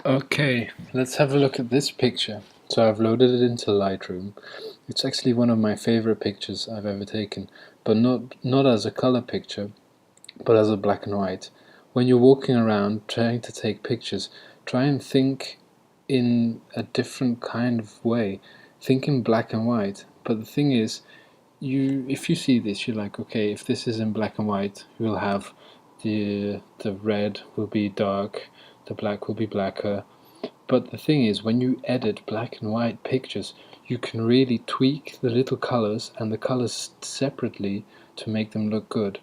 Okay, let's have a look at this picture. So I've loaded it into Lightroom. It's actually one of my favorite pictures I've ever taken, but not as a color picture, but as a black and white. When you're walking around trying to take pictures, try and think in a different kind of way. Think in black and white. But the thing is, if you see this, you're like, okay, if this is in black and white, you'll have the red will be dark, the black will be blacker. But the thing is, when you edit black and white pictures, you can really tweak the little colors and the colors separately to make them look good.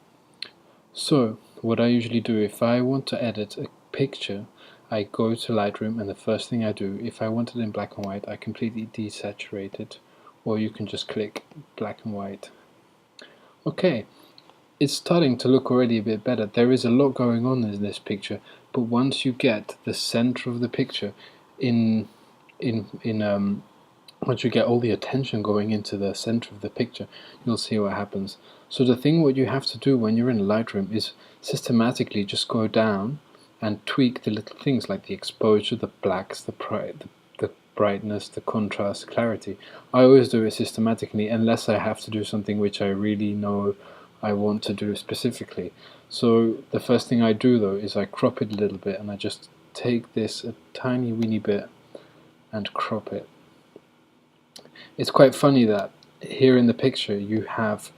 So, what I usually do if I want to edit a picture, I go to Lightroom and the first thing I do, if I want it in black and white, I completely desaturate it, or you can just click black and white. Okay, it's starting to look already a bit better. There is a lot going on in this picture, but once you get the center of the picture in once you get all the attention going into the center of the picture, you'll see what happens. So the thing what you have to do when you're in Lightroom is systematically just go down and tweak the little things like the exposure, the blacks, the brightness, the contrast, clarity. I always do it systematically unless I have to do something which I really know I want to do specifically. So the first thing I do though is I crop it a little bit, and I just take this a tiny weeny bit and crop it. It's quite funny that here in the picture you have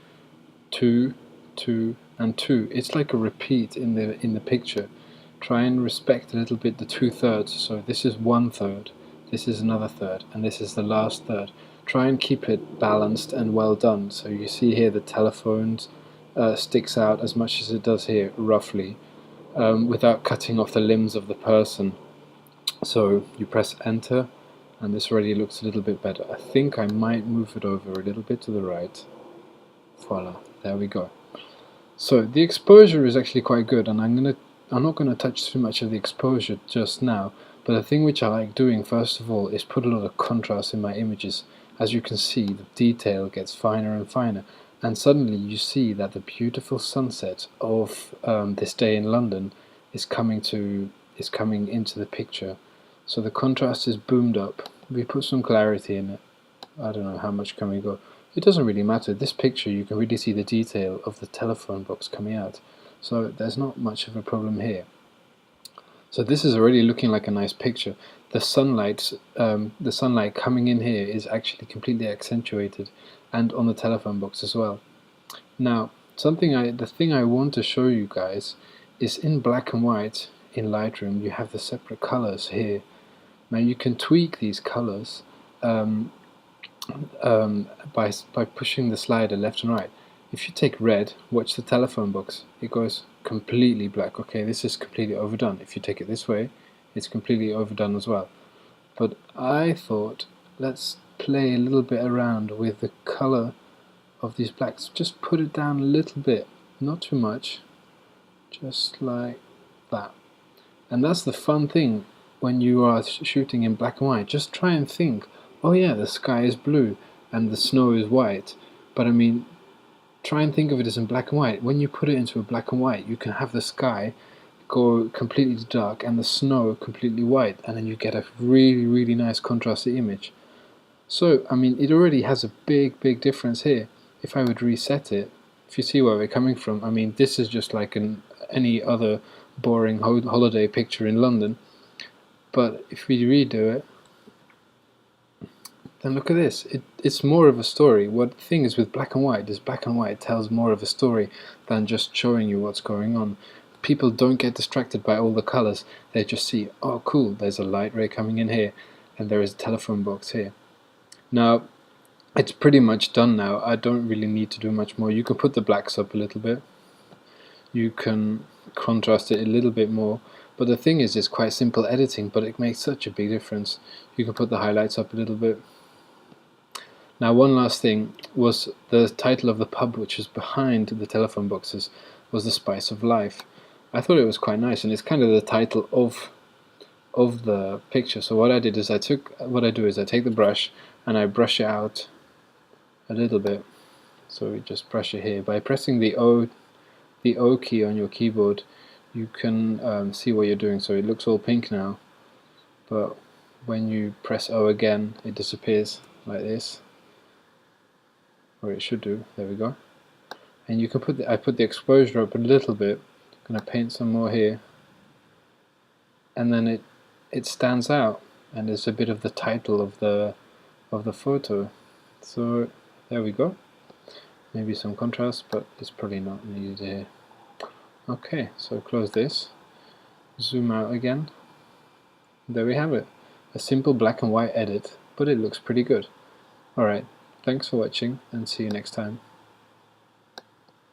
2, 2 and 2. It's like a repeat in the picture. Try and respect a little bit the 2/3. So this is 1/3, this is another third, and this is the last third. Try and keep it balanced and well done. So you see here the telephones sticks out as much as it does here, roughly, without cutting off the limbs of the person. So you press enter, and this already looks a little bit better. I think I might move it over a little bit to the right. Voila, there we go. So the exposure is actually quite good, and I'm not gonna touch too much of the exposure just now, but the thing which I like doing first of all is put a lot of contrast in my images. As you can see, the detail gets finer and finer, and suddenly you see that the beautiful sunset of this day in London is coming into the picture. So the contrast is boomed up. We put some clarity in it. I don't know how much can we go. It doesn't really matter. This picture, you can really see the detail of the telephone box coming out. So there's not much of a problem here. So this is already looking like a nice picture. The sunlight coming in here is actually completely accentuated, and on the telephone box as well. Now, the thing I want to show you guys is in black and white in Lightroom. You have the separate colors here. Now you can tweak these colors by pushing the slider left and right. If you take red, watch the telephone box, it goes completely black. Okay, this is completely overdone. If you take it this way, it's completely overdone as well. But I thought, let's play a little bit around with the color of these blacks. Just put it down a little bit, not too much, just like that. And that's the fun thing when you are shooting in black and white. Just try and think, oh yeah, the sky is blue and the snow is white, but I mean, try and think of it as in black and white. When you put it into a black and white, you can have the sky go completely dark and the snow completely white, and then you get a really, really nice contrasty image. So, I mean, it already has a big difference here. If I would reset it, if you see where we're coming from, I mean, this is just like any other boring holiday picture in London. But if we redo it, then look at this. It's more of a story. What the thing is with black and white is black and white tells more of a story than just showing you what's going on. People don't get distracted by all the colors. They just see, oh cool, there's a light ray coming in here, and there is a telephone box here. Now, it's pretty much done now. I don't really need to do much more. You can put the blacks up a little bit. You can contrast it a little bit more. But the thing is, it's quite simple editing, but it makes such a big difference. You can put the highlights up a little bit. Now, one last thing was the title of the pub, which was behind the telephone boxes, was The Spice of Life. I thought it was quite nice, and it's kind of the title of the picture. So what I did is I take the brush and I brush it out a little bit. So we just brush it here by pressing the O key on your keyboard. You can see what you're doing. So it looks all pink now. but when you press O again it disappears like this, or it should do. There we go. And you can put I put the exposure up a little bit. I'm going to paint some more here, and then it stands out, and there's a bit of the title of the photo. So there we go. Maybe some contrast, but it's probably not needed here. Okay, so close this, zoom out again. There we have it. A simple black and white edit, but it looks pretty good. Alright, thanks for watching and see you next time.